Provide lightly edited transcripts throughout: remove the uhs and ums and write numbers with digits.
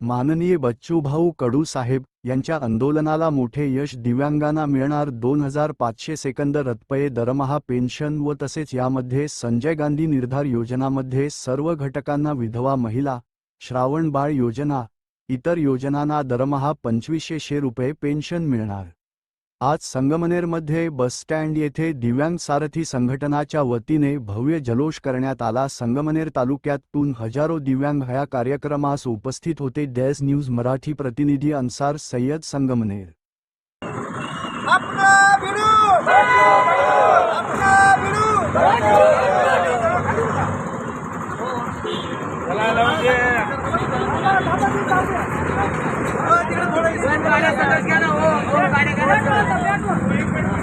माननीय बच्चूभाऊ कडू साहेब यांच्या आंदोलनाला मोठे यश. दिव्यांगांना मिळणार 2500 सेकंद रत्पये दरमहा पेन्शन व तसेच यामध्ये संजय गांधी निर्धार योजनामध्ये सर्व घटकांना विधवा महिला, श्रावण बाळ योजना, इतर योजनांना दरमहा 2500 रुपये पेन्शन मिळणार. आज संगमनेरमध्ये बसस्टँड येथे दिव्यांग सारथी संघटनाच्या वतीने भव्य जल्लोष करण्यात आला. संगमनेर तालुक्यातून हजारो दिव्यांग ह्या कार्यक्रमास उपस्थित होते. डॅश न्यूज मराठी प्रतिनिधी अन्सार सय्यद, संगमनेर.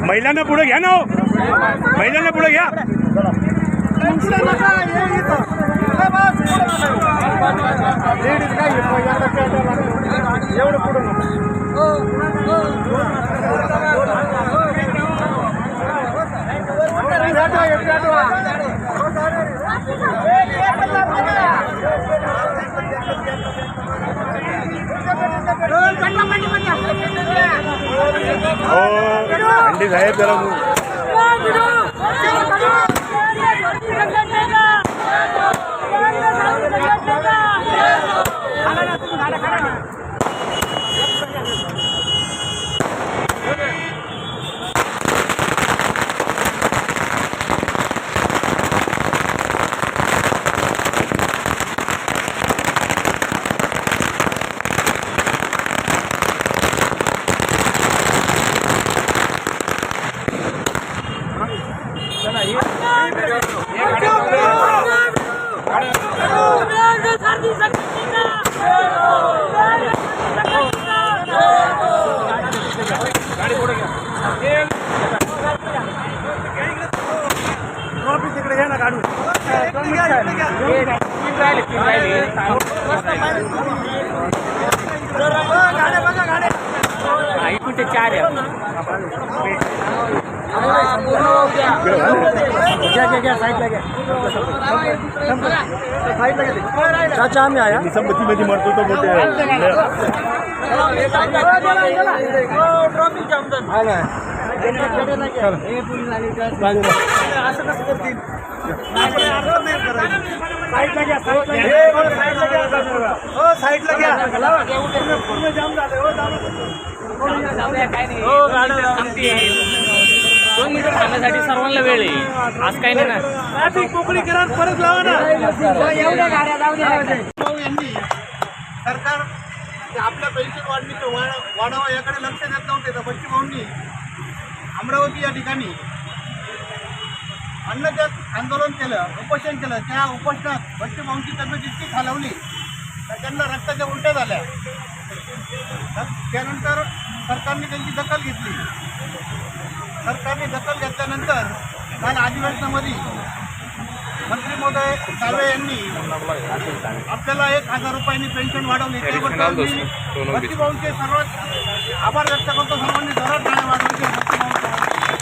महिलांना पुढे घ्या ना, महिलांना पुढे घ्या. अंडी साहेब जरा चाचा आम्ही आया संपत्तीमध्ये मरतो तो मोठे खाण्यासाठी सर्वांना वेळ आहे. आज काही नाही ना, ट्रॅफिक मोकळी करा, परत लावा ना. सरकार आपल्या पेन्शन वाढावा याकडे लक्ष देत नव्हते. तर बच्चूभाऊंनी अमरावती या ठिकाणी अन्नत्याग आंदोलन केलं, उपोषण केलं. त्या उपोषणात बच्चूभाऊंची तब्येत इतकी खालावली तर त्यांना रक्ताच्या उलट्या झाल्या. त्यानंतर सरकारने त्यांची दखल घेतली. सरकारने दखल घेतल्यानंतर काल अधिवेशनामध्ये मंत्री महोदय साळवे यांनी आपल्याला 1000 रुपयांनी पेन्शन वाढवली. त्याबद्दल मी बच्चूभाऊंचे सर्वात आभार व्यक्त करतो. सर्वांनी जोरात टाळ्या वाजवायचे.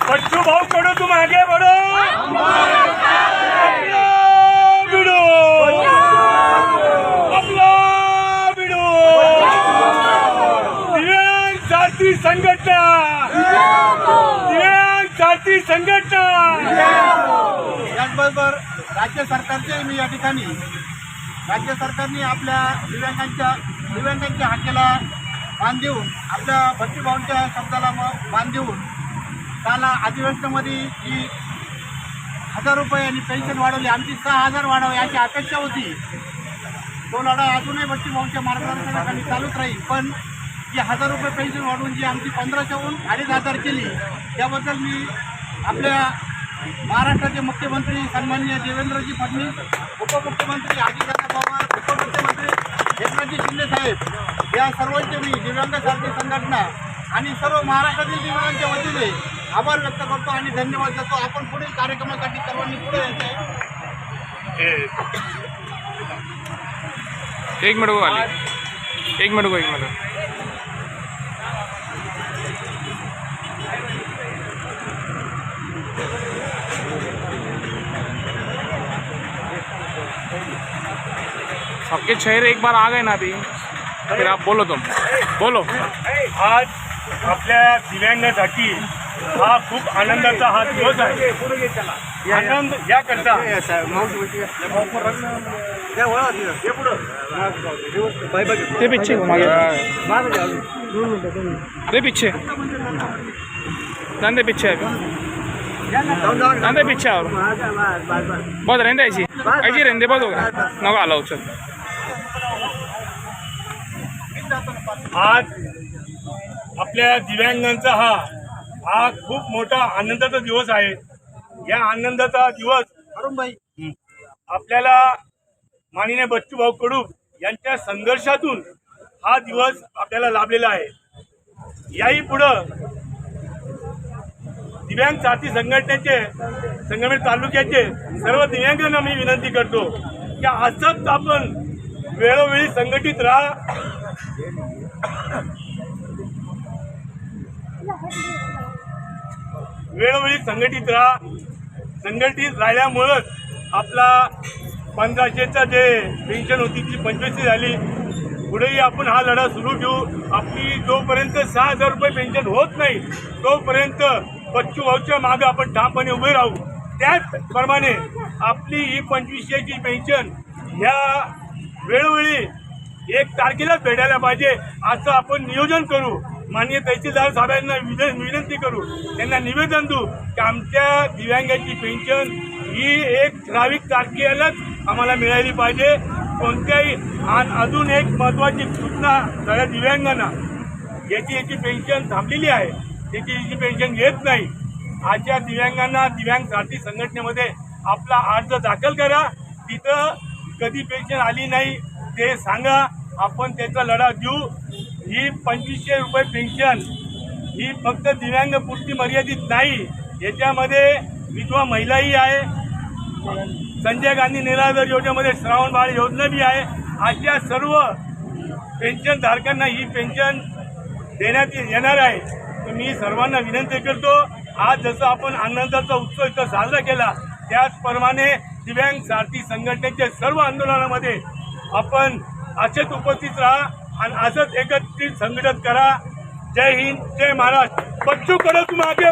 बच्चूभाऊ कडू तुम आगे बढ़ो, दिव्यांग सारथी संघटना, दिव्यांग सारथी संघटना. याचबरोबर राज्य सरकारचे मी या ठिकाणी राज्य सरकारने आपल्या दिव्यांगांच्या हाकेला मान देऊन, आपल्या बच्चूभाऊंच्या शब्दाला मान देऊन काल अधिवेशनामध्ये जी 1000 रुपये आणि पेन्शन वाढवली, आमची 6000 वाढावी अशी अपेक्षा होती. तो लढा अजूनही बच्चूभाऊंच्या मार्गदर्शनाखाली चालूच राहील. पण जी 1000 रुपये पेन्शन वाढवून जी आमची 1500हून 2500 केली, त्याबद्दल मी आपल्या महाराष्ट्राचे मुख्यमंत्री सन्माननीय देवेंद्रजी फडणवीस, उपमुख्यमंत्री अजितदादा पवार, उपमुख्यमंत्री एकनाथजी शिंदे साहेब या सर्वांचे मी दिव्यांग सारथी संघटना आणि सर्व महाराष्ट्रातील दिव्यांगांच्या वतीने आभार व्यक्त करतो आणि धन्यवाद देतो. आपण पुढील कार्यक्रमासाठी सर्वांनी पुढे यायचे. एक मिनट सबके चेहरे एक बार आ गए ना अभी। फिर आप बोलो तुम बोलो. आज आपल्या दिव्यांगासाठी हा खूप आनंदाचा हा दिवस आहे. आनंद याकरता ते पीछे मागे ते पीछे नंदे पीछे नंदे पीछे और बहुत रहते ऐसी रहते बहुत हो गया नको आला उचल. आज आपल्या दिव्यांगांचा हा खूप मोठा आनंदाचा दिवस आहे. या आनंदाचा दिवस अरुण भाई आपल्याला माननीय बच्चूभाऊ कडू यांच्या संघर्षातून हा दिवस आपल्याला लाभलेला आहे. याही पुढं दिव्यांग साथी संघटनेचे संगमेश्वर तालुक्याचे सर्व दिव्यांगांना मी विनंती करतो की असंच आपण वेळोवेळी संघटित राहा. वेळोवेळी संघटित राहिल्यामुळंच आपला 1500चा जे पेन्शन होती ती 2500 झाली. पुढेही आपण हा लढा सुरू ठेवू. आपली जोपर्यंत 6000 रुपये पेन्शन होत नाही तोपर्यंत बच्चूभाऊच्या मागे आपण ठामपणे उभे राहू. त्याचप्रमाणे आपली ही 2500ची पेन्शन ह्या वेळोवेळी 1 तारखेलाच भेटायला पाहिजे असं आपण नियोजन करू. माननीय तहसीलदार साहेबांना विनंती करू, त्यांना निवेदन देऊ की आमच्या दिव्यांगाची पेन्शन ही 1 ठराविक तारखेलाच आम्हाला मिळाली पाहिजे. कोणत्याही आणि अजून एक महत्त्वाची सूचना सगळ्या दिव्यांगांना, याची पेन्शन थांबलेली आहे, त्याची पेन्शन घेत नाही. आजच्या दिव्यांगांना दिव्यांग साथी संघटनेमध्ये आपला अर्ज दाखल करा. तिथं कधी पेन्शन आली नाही ते सांगा, आपण त्याचा लढा देऊ. ही 2500 रुपये पेन्शन ही फक्त दिव्यांगपुरती मर्यादित नाही, याच्यामध्ये विधवा महिलाही आहे, संजय गांधी निराधार योजनेमध्ये श्रावण बाळ योजना बी आहे. अशा सर्व पेन्शनधारकांना ही पेन्शन देण्यात येणार आहे. मी सर्वांना विनंती करतो, आज जसं आपण आनंदाचा उत्सव इथं साजरा केला त्याचप्रमाणे दिव्यांग साथी संघटनेच्या सर्व आंदोलनामध्ये आपण असेच उपस्थित राहा आणि असंच एकत्रित संघटित करा. जय हिंद, जय महाराष्ट्र. बच्चू कडू तुम आगे